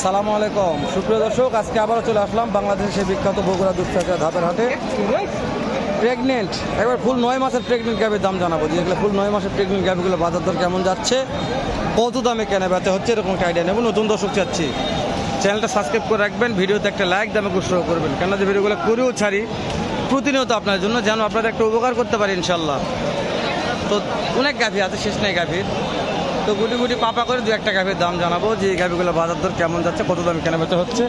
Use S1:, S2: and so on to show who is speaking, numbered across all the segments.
S1: আসসালামু আলাইকুম সুপ্রিয় দর্শক, আজকে আবারও চলে আসলাম বাংলাদেশের সেই বিখ্যাত বগুড়া দুধসাগর ধাপের হাটে। প্রেগনেন্ট একবার ফুল 9 মাসের প্রেগনেন্ট গাভির দাম জানাবো, যেগুলো ফুল 9 মাসের প্রেগনেন্ট গাভিগুলো বাজার দর কেমন যাচ্ছে, কত দামে কেনা বেচা হচ্ছে, এরকম একটা আইডিয়া নেব। নতুন দর্শক চাচ্ছি চ্যানেলটা সাবস্ক্রাইব করে রাখবেন, ভিডিওতে একটা লাইক দামে উৎসাহ করবেন, কেন যে ভিডিওগুলো করেও ছাড়ি প্রতিনিয়ত আপনার জন্য, যেন আপনারা একটা উপকার করতে পারি ইনশাল্লাহ। তো অনেক গাভি আছে, শেষ নেই গাভির। তো গুটি গুটি পাপা করে 2-1টা গাভির দাম জানাবো, যে এই গাভিগুলো বাজার দর কেমন যাচ্ছে, কত দামে কেনা বেচা হচ্ছে।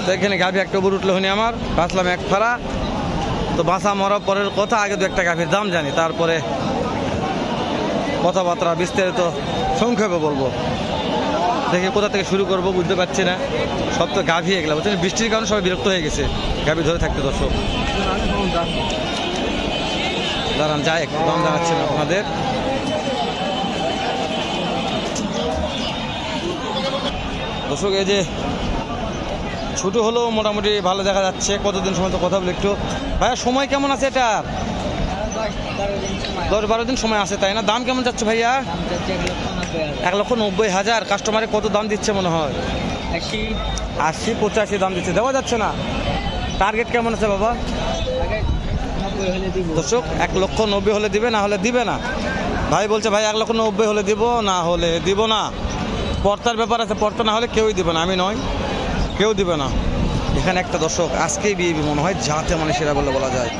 S1: তো এখানে গাভি একটা উপর উঠলো হনি আমার, বাঁচলাম এক ফাড়া। তো বাঁচা মরা পরের কথা, আগে 2-1টা গাভির দাম জানি, তারপরে কথাবার্তা বিস্তারিত সংক্ষেপে বলবো। দেখি কোথা থেকে শুরু করবো বুঝতে পারছি না, সব তো গাভি এগুলো বুঝছেন, বৃষ্টির কারণে সবাই বিরক্ত হয়ে গেছে গাভি ধরে থাকতে। দর্শক দাঁড়ান, যাই একটু দাম জানাচ্ছেন আপনাদের। দর্শক এই যে ছোটো হলেও মোটামুটি ভালো দেখা যাচ্ছে, কতদিন সময় তো কথা বলি একটু। ভাইয়া সময় কেমন আছে এটা? 10-12 দিন সময় আছে, তাই না? দাম কেমন যাচ্ছে ভাইয়া? 1,90,000। কাস্টমারে কত দাম দিচ্ছে মনে হয়? 80-85 দাম দিচ্ছে, দেওয়া যাচ্ছে না। টার্গেট কেমন আছে বাবা? দর্শক 1,90,000 হলে দিবে, না হলে দিবে না। ভাই বলছে ভাই 1,90,000 হলে দিব, না হলে দিব না। পর্তার ব্যাপার আছে, পর্তা না হলে কেউই দিবে না, আমি নয়, কেউ দিবে না। এখানে একটা দর্শক আজকেই বিয়ে মনে হয়, যাতে মানে সেরা বলে বলা যায়।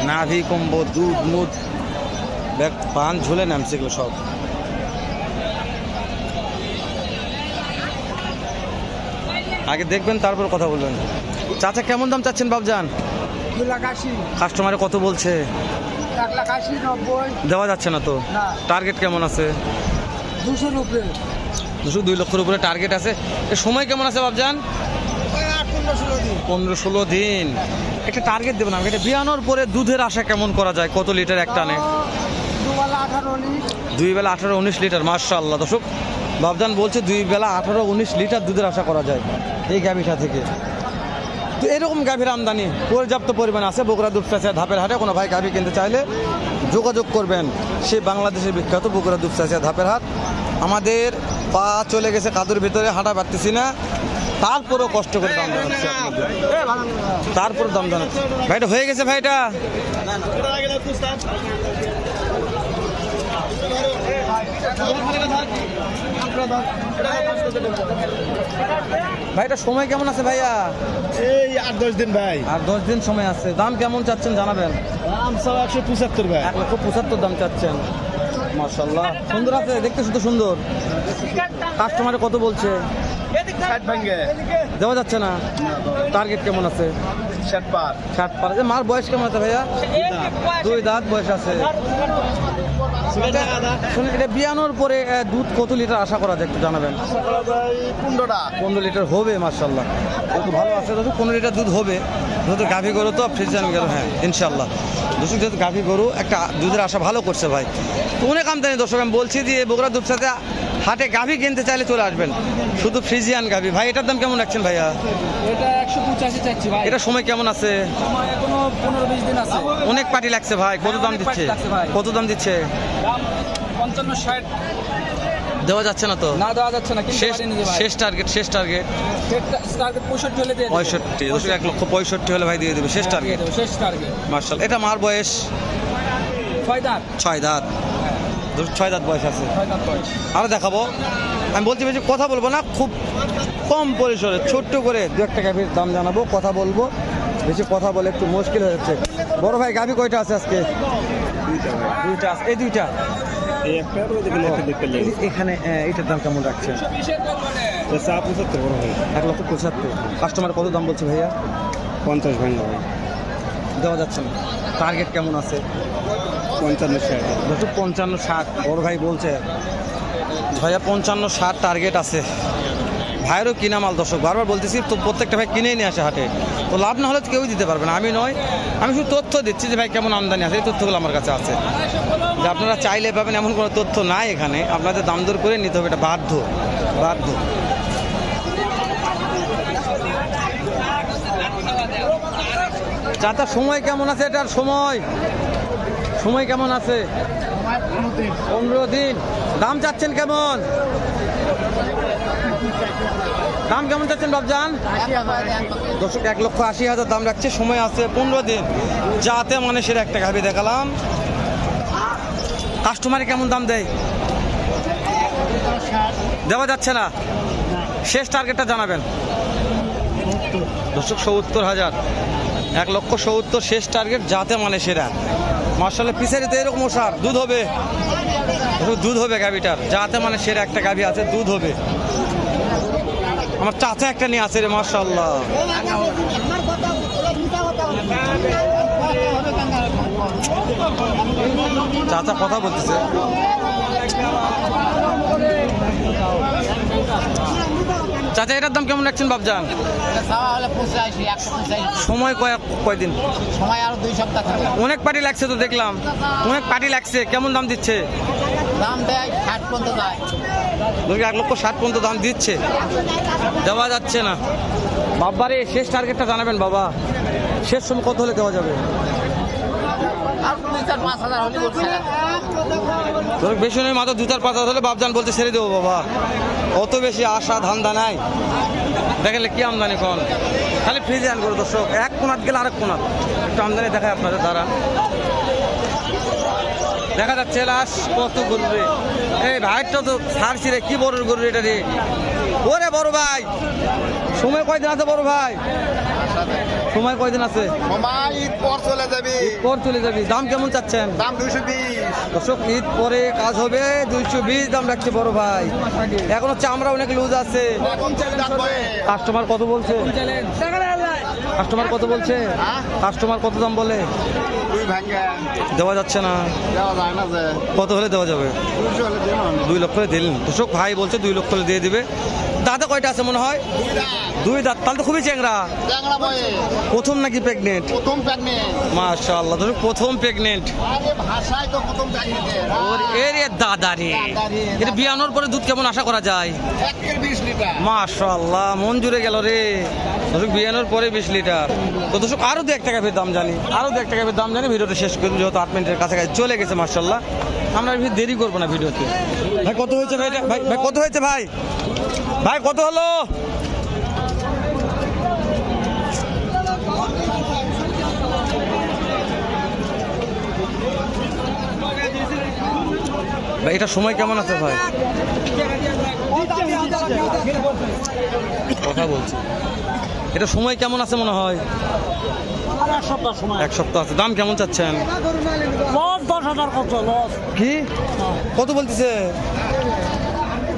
S1: নাভি কম্বো, দুধ মুধ ব্যাগ পান ঝুলে নামছে এগুলো সব। আগে দেখবেন তারপর কথা বলবেন। চাচা কেমন দাম চাচ্ছেন বাবজান?
S2: 2,80,000।
S1: কাস্টমারে কত বলছে?
S2: 1,80,000, 90।
S1: দেওয়া যাচ্ছে না তো?
S2: না।
S1: টার্গেট কেমন আছে?
S2: 200 উপরে।
S1: 2 লক্ষের উপরে টার্গেট আছে। এর সময় কেমন আছে বাবজান?
S2: 15-16 দিন।
S1: 15-16 দিন। একটা টার্গেট দেবেন আমাকে, এটা বিয়ানোর পরে দুধের আশা কেমন করা যায়, কত লিটার এক টানে? 2 বেলা 18-19 লিটার। মাশাআল্লাহ দর্শক, বাবজান বলছে 2 বেলা 18-19 লিটার দুধের আশা করা যায় এই গাভিটা থেকে। তো এরকম গাভীর আমদানি পর্যাপ্ত পরিমাণ আছে বগুড়া দুধসাগর ধাপের হাটে। কোনো ভাই গাভী কিনতে চাইলে যোগাযোগ করবেন, সে বাংলাদেশের বিখ্যাত বগুড়া দুধসাগর ধাপের হাট। আমাদের পা চলে গেছে কাদুর ভিতরে, হাঁটা পারতেছি না, তারপরেও কষ্ট করে দাম জানাচ্ছি আপনাদের, তারপর দাম জানাচ্ছি। ভাইটা হয়ে গেছে ভাইটা। ভাইটা সময় কেমন আছে ভাইয়া?
S3: এই 8-10 দিন ভাই।
S1: আর 10 দিন সময় আছে। দাম কেমন চাচ্ছেন জানাবেন?
S3: দাম 175 ভাই।
S1: 1,75,000 দাম চাচ্ছেন। মাশাআল্লাহ সুন্দর আছে, দেখতে শুধু সুন্দর। কাস্টমারে কত বলছে?
S3: 60 ভাঙে
S1: দেওয়া যাচ্ছে না। টার্গেট কেমন আছে?
S3: 60 পার।
S1: 60 পার। মার বয়স কেমন আছে ভাইয়া? 2 দাঁত বয়স আছে। শুনে এটা বিয়ানোর পরে দুধ কত লিটার আশা করা যায় একটু জানাবেন? 15 লিটার হবে। মাশাআল্লাহ একটু ভালো আছে দর্শক, 15 লিটার দুধ হবে। যেহেতু গাভী গরু তো ফ্রিজিয়ান গরু, হ্যাঁ ইনশাল্লাহ দর্শক, যেহেতু গাভী গরু একটা দুধের আশা ভালো করছে ভাই। তো অনেক আমদানি দর্শক, আমি বলছি যে বগুড়া দুধসাগর হাটে গাভী কিনতে চাইলে চলে আসবেন, শুধু ফ্রিজিয়ান গাভী। ভাই এটার দাম কেমন রাখছেন ভাইয়া?
S2: এটা 185 চাচ্ছি ভাই।
S1: এটা সময় কেমন আছে?
S2: আমার এখনো 15-20 দিন আছে।
S1: অনেক পার্টি লাগছে ভাই। কত দাম দিচ্ছে? কত দাম দিচ্ছে?
S2: দাম 55-60
S1: দেওয়া যাচ্ছে না তো?
S2: না দেওয়া যাচ্ছে না, কিন্তু
S1: শেষ টার্গেট, শেষ টার্গেট
S2: টার্গেট 65 হলে দিয়ে দেব।
S1: 65। দর্শক 1,65,000 হলে ভাই দিয়ে দেবে, শেষ টার্গেট।
S2: শেষ টার্গেট।
S1: মার্শাল। এটা মার বয়স
S2: 6 দাঁত।
S1: 6 দাঁত। 6 দাঁত বয়স আছে।
S2: 6 দাঁত বয়স।
S1: আরো দেখাবো। আমি বলছি বেশি কথা বলবো না, খুব কম পরিসরে ছোট্ট করে 2-1টা গাভীর দাম জানাবো, কথা বলবো। বেশি কথা বলে একটু মুশকিল হয়ে যাচ্ছে। বড় ভাই গাভী কয়টা আছে আজকে? 2টা আছে। এই 2টা
S3: এই একটা আর ওদিকে একটা দেখতে লাগে।
S1: এখানে এইটার দাম কেমন রাখছেন?
S3: 75 বড় ভাই।
S1: 1,75,000। কাস্টমার কত দাম বলছে ভাইয়া?
S3: 50 ভাঙা ভাই।
S1: দেওয়া যাচ্ছে না। টার্গেট কেমন আছে?
S3: 55-60।
S1: 55-60 বড় ভাই বলছে ভাইয়া, 55-60 টার্গেট আছে। ভাইয়েরও কিনা মাল দর্শক, বারবার বলতেছি তো, প্রত্যেকটা ভাই কিনেই নিয়ে আসে হাটে। তো লাভ না হলে তো কেউই দিতে পারবে না, আমি নয়, আমি শুধু তথ্য দিচ্ছি যে ভাই কেমন আমদানি আছে, এই তথ্যগুলো আমার কাছে আছে। যে আপনারা চাইলে পাবেন এমন কোনো তথ্য নাই এখানে, আপনাদের দাম দর করে নিতে হবে, এটা বাধ্য বাধ্য। চাচা সময় কেমন আছে? এটার সময় কেমন আছে? 15 দিন। দাম চাচ্ছেন কেমন? দাম কেমন চাচ্ছেন বাবজান? দর্শক 1,80,000 দাম রাখছে, সময় আছে 15 দিন, যাতে মানুষের একটা গাভী দেখালাম। কাস্টমারে কেমন দাম দেয়? দেওয়া যাচ্ছে না, শেষ টার্গেটটা জানাবেন। দর্শক 70,000, 1,70,000 শেষ টার্গেট, যাতে মানে সেরা। মার্শাল্লাহ পিছারি তো এরকম ওষার, দুধ হবে, দুধ হবে গাভীটার, যাতে মানে সেরা একটা গাভী আছে, দুধ হবে। আমার চাচা একটা নিয়ে আছে রে, মার্শাল্লাহ। চাচা কথা বলতেছে। চাচা এটার দাম কেমন রাখছেন বাবজান? সময় কয়দিন?
S4: সময় আরো 2 সপ্তাহ থাকবে।
S1: অনেক পার্টি লাগছে তো দেখলাম, অনেক পার্টি লাগছে, কেমন দাম দিচ্ছে?
S4: দাম দেয় 60 পর্যন্ত যায়।
S1: 1,60,000 পর্যন্ত দাম দিচ্ছে, দেওয়া যাচ্ছে না। বাবারে শেষ টার্গেটটা জানাবেন বাবা, শেষ সময় কত হলে দেওয়া যাবে?
S4: আর 2-4-5 হাজার হলে বলছে।
S1: বেশি নয়, মাত্র 2-4-5 হলে বাবজান বলতে ছেড়ে দেবো বাবা। অত বেশি আশা ধান্দা নাই, দেখলে কি আমদানি কন, খালি ফ্রিজে আন করো। দর্শক এক কোনাত গেলে আরেক কোনাত একটু আমদানি দেখায় আপনাদের দ্বারা। দেখা যাচ্ছে লাশ কত গরু রে, এই ভাইটা তো ছাড়ছি রে, কি বড় গরু এটা রে। ওরে বড় ভাই, সময় কয়দিন আছে বড় ভাই? সময় কয়দিন আছে?
S5: ঈদ পর চলে যাবি।
S1: পর চলে যাবি। দাম কেমন চাচ্ছেন?
S5: দাম 220।
S1: দর্শক ঈদ পরে কাজ হবে, 220 দাম রাখছে বড় ভাই। এখনো চামড়া অনেক লুজ আছে।
S5: এখন চলে যাবে।
S1: কাস্টমার কত বলছে? কাস্টমার কত বলছে? কাস্টমার কত দাম বলে?
S5: 2 ভাঙ্গা
S1: দেওয়া যাচ্ছে না।
S5: দেওয়া যায় না যে।
S1: কত হলে দেওয়া যাবে?
S5: 200 হলে দিন।
S1: 2 লক্ষ হলে দিলেন। দর্শক ভাই বলছে 2 লক্ষ হলে দিয়ে দিবে। দাদা কয়টা আছে মনে হয়? 2 দাঁত, তাহলে তো খুবই চ্যাংরা।
S5: ট্যাংরা বয়ে
S1: প্রথম নাকি প্রেগনেন্ট?
S5: প্রথম প্রেগনেন্ট।
S1: মাশাআল্লাহ, দর্শক প্রথম প্রেগনেন্ট।
S5: আরে ভাষায় তো প্রথম প্রেগনেন্ট।
S1: ওর এরে দাদা রে, এটা বিয়ানোর পরে দুধ কেমন আশা করা যায়?
S5: 1 লিটার।
S1: মাশাআল্লাহ, মন জুড়ে গেল রে। দর্শক বিয়ানোর পরে 20 লিটার। তো দর্শক আরো 2-1 টাকা দাম জানি, আরো 2-1 টাকা দাম জানি। ভিডিওটা শেষ করুন, যেহেতু 8 মিনিটের কাছাকাছি চলে গেছে। মাশাআল্লাহ, আমরা বেশি দেরি করবো না ভিডিওতে। ভাই কত হয়েছে ভাই? ভাই ভাই কত হয়েছে ভাই? ভাই কত হলো? ভাই এটা সময় কেমন আছে ভাই? কথা বলছি, এটা সময় কেমন আছে মনে হয়? 1 সপ্তাহ আছে। দাম কেমন চাচ্ছেন?
S2: 10,000 কত লস?
S1: কি কত বলতেছে?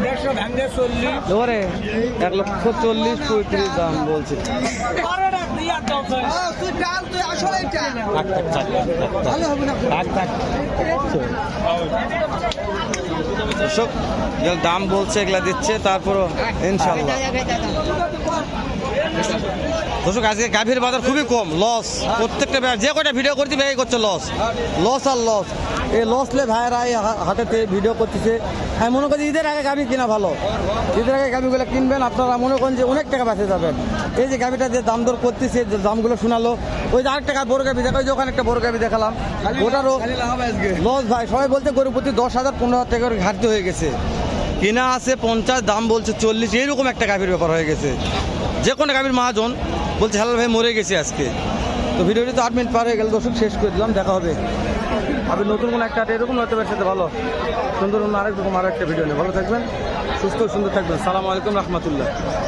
S1: 1,40,35 দাম বলছে। দর্শক দাম বলছে, এগুলা দিচ্ছে, তারপরও ইনশাল্লাহ। দর্শক আজকে গাভীর বাজার খুবই কম, লস। প্রত্যেকটা যে কয়টা ভিডিও করতে ব্যয় করছে লস, লস আর লস। এই লস লে ভাইয়েরা এই হাটেতে ভিডিও করতেছে। আমি মনে করি ঈদের আগে গাভী কিনা ভালো, ঈদের আগে গাভীগুলো কিনবেন, আপনারা মনে করেন যে অনেক টাকা বেঁচে যাবেন। এই যে গাভীটা যে দাম দর করতেছে, যে দামগুলো শোনালো, ওই যে আরেকটা বড় গাভী দেখা, ওই যে ওখানে একটা বড় গাভী দেখালাম, ওটারও লস ভাই। সবাই বলছে গরু প্রতি 10,000 15,000 টাকা করে ঘাটতি হয়ে গেছে। কিনা আছে 50, দাম বলছে 40, এইরকম একটা গাভীর ব্যাপার হয়ে গেছে। যে কোনো গাভীর মহাজন বলছে হালাল ভাই মরে গেছে আজকে। তো ভিডিওটি তো 8 মিনিট পার হয়ে গেল, দর্শক শেষ করে দিলাম। দেখা হবে আপনি নতুন কোনো একটা এরকম হতে পারে, সাথে ভালো সুন্দর অন্য আরেকরকম আরো একটা ভিডিও নিয়ে। ভালো থাকবেন, সুস্থ সুন্দর থাকবেন। সালামু আলাইকুম রহমতুল্লাহ।